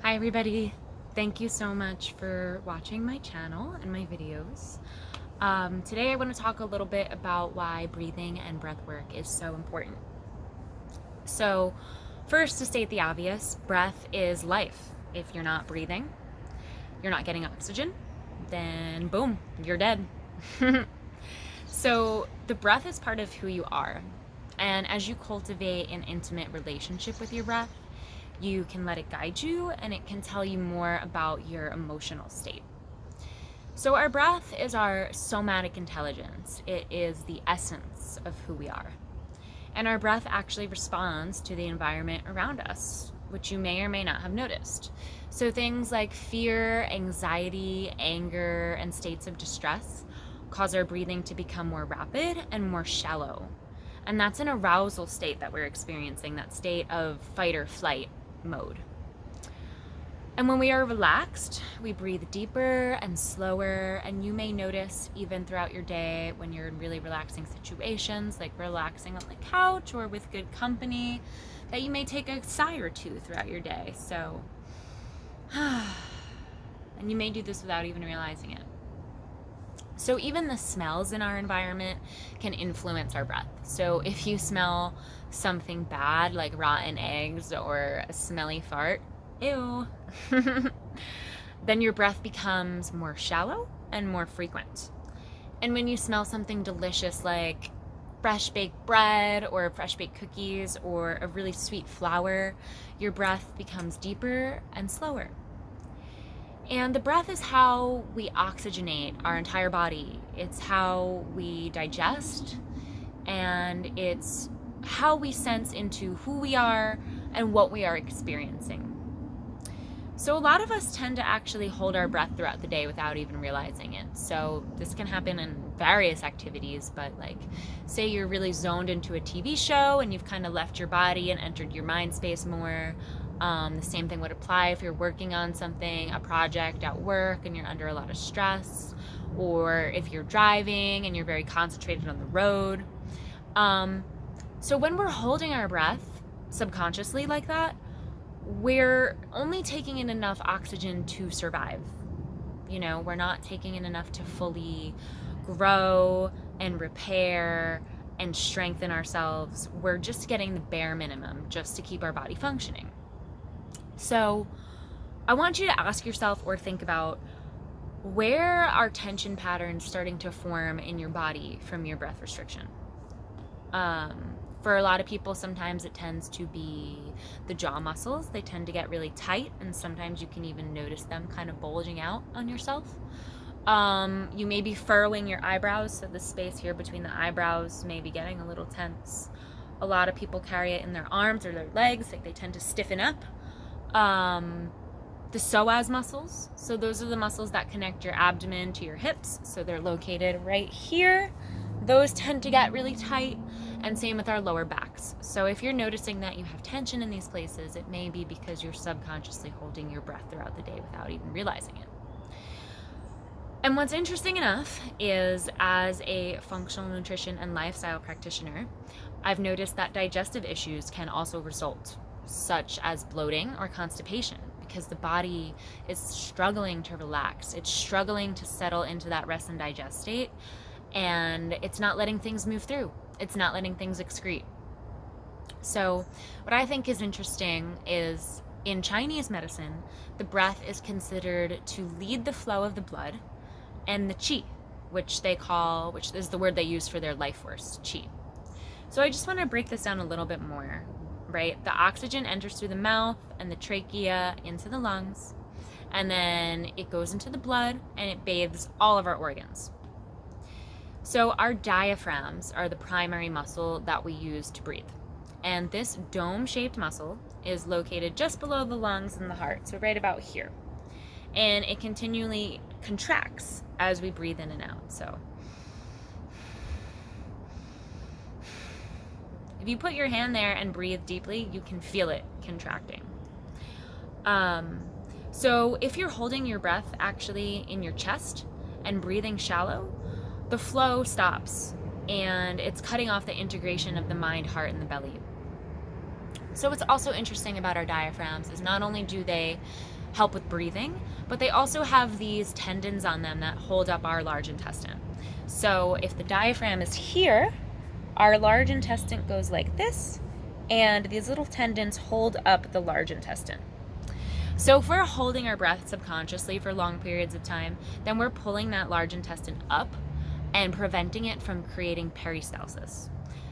Hi everybody, thank you so much for watching my channel and my videos. Today I want to talk a little bit about why breathing and breath work is so important. So first, to state the obvious, breath is life. If you're not breathing, you're not getting oxygen, then boom, you're dead. So the breath is part of who you are. And as you cultivate an intimate relationship with your breath, you can let it guide you and it can tell you more about your emotional state. So our breath is our somatic intelligence. It is the essence of who we are. And our breath actually responds to the environment around us, which you may or may not have noticed. So things like fear, anxiety, anger, and states of distress cause our breathing to become more rapid and more shallow. And that's an arousal state that we're experiencing, that state of fight or flight mode. And when we are relaxed, we breathe deeper and slower, and you may notice even throughout your day when you're in really relaxing situations, like relaxing on the couch or with good company, that you may take a sigh or two throughout your day. So, and you may do this without even realizing it. So even the smells in our environment can influence our breath. So if you smell something bad like rotten eggs or a smelly fart, ew, then your breath becomes more shallow and more frequent. And when you smell something delicious like fresh baked bread or fresh baked cookies or a really sweet flower, your breath becomes deeper and slower. And the breath is how we oxygenate our entire body. It's how we digest, and it's how we sense into who we are and what we are experiencing. So a lot of us tend to actually hold our breath throughout the day without even realizing it. So this can happen in various activities, but like say you're really zoned into a TV show and you've kind of left your body and entered your mind space more. The same thing would apply if you're working on something, a project at work, and you're under a lot of stress, or if you're driving and you're very concentrated on the road. So when we're holding our breath subconsciously like that, we're only taking in enough oxygen to survive. You know, we're not taking in enough to fully grow and repair and strengthen ourselves. We're just getting the bare minimum just to keep our body functioning. So I want you to ask yourself or think about, where are tension patterns starting to form in your body from your breath restriction? For a lot of people, sometimes it tends to be the jaw muscles. They tend to get really tight, and sometimes you can even notice them kind of bulging out on yourself. You may be furrowing your eyebrows, so the space here between the eyebrows may be getting a little tense. A lot of people carry it in their arms or their legs, like they tend to stiffen up. The psoas muscles, so those are the muscles that connect your abdomen to your hips, so they're located right here. Those tend to get really tight, and same with our lower backs. So if you're noticing that you have tension in these places, it may be because you're subconsciously holding your breath throughout the day without even realizing it. And what's interesting enough is, as a functional nutrition and lifestyle practitioner, I've noticed that digestive issues can also result, such as bloating or constipation, because the body is struggling to relax. It's struggling to settle into that rest and digest state, and it's not letting things move through. It's not letting things excrete. So what I think is interesting is, in Chinese medicine, the breath is considered to lead the flow of the blood and the qi, which is the word they use for their life force, qi. So I just want to break this down a little bit more. Right? The oxygen enters through the mouth and the trachea into the lungs, and then it goes into the blood and it bathes all of our organs. So our diaphragms are the primary muscle that we use to breathe. And this dome-shaped muscle is located just below the lungs and the heart, so right about here. And it continually contracts as we breathe in and out. So if you put your hand there and breathe deeply, you can feel it contracting. So if you're holding your breath actually in your chest and breathing shallow, the flow stops and it's cutting off the integration of the mind, heart, and the belly. So what's also interesting about our diaphragms is not only do they help with breathing, but they also have these tendons on them that hold up our large intestine. So if the diaphragm is here, our large intestine goes like this, and these little tendons hold up the large intestine. So if we're holding our breath subconsciously for long periods of time, then we're pulling that large intestine up and preventing it from creating peristalsis,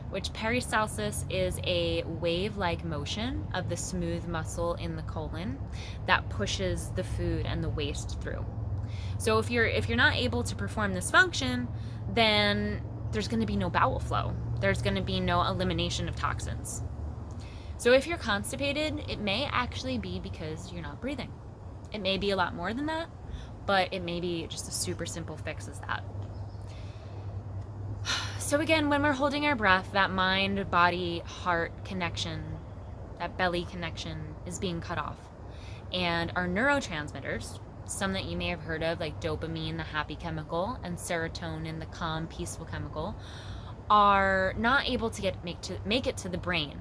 which peristalsis is a wave-like motion of the smooth muscle in the colon that pushes the food and the waste through. So if you're not able to perform this function, then there's going to be no bowel flow. There's going to be no elimination of toxins. So if you're constipated, it may actually be because you're not breathing. It may be a lot more than that, but it may be just a super simple fix as that. So again, when we're holding our breath, that mind, body, heart connection, that belly connection is being cut off. And our neurotransmitters, some that you may have heard of, like dopamine, the happy chemical, and serotonin, the calm, peaceful chemical, are not able to make it to the brain.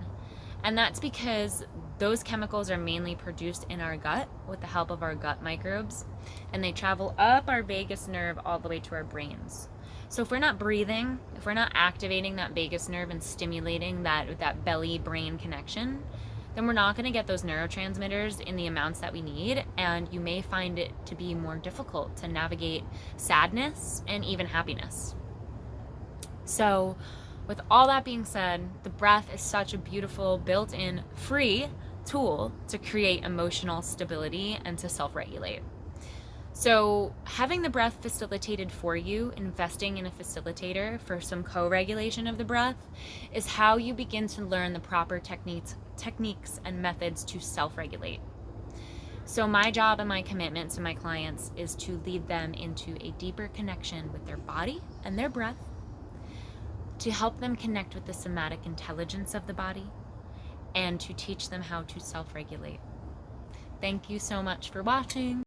And that's because those chemicals are mainly produced in our gut with the help of our gut microbes, and they travel up our vagus nerve all the way to our brains. So if we're not breathing, if we're not activating that vagus nerve and stimulating that belly-brain connection, then we're not going to get those neurotransmitters in the amounts that we need, and you may find it to be more difficult to navigate sadness and even happiness. So with all that being said, the breath is such a beautiful, built-in, free tool to create emotional stability and to self-regulate. So having the breath facilitated for you, investing in a facilitator for some co-regulation of the breath, is how you begin to learn the proper techniques and methods to self-regulate. So my job and my commitment to my clients is to lead them into a deeper connection with their body and their breath, to help them connect with the somatic intelligence of the body, and to teach them how to self-regulate. Thank you so much for watching.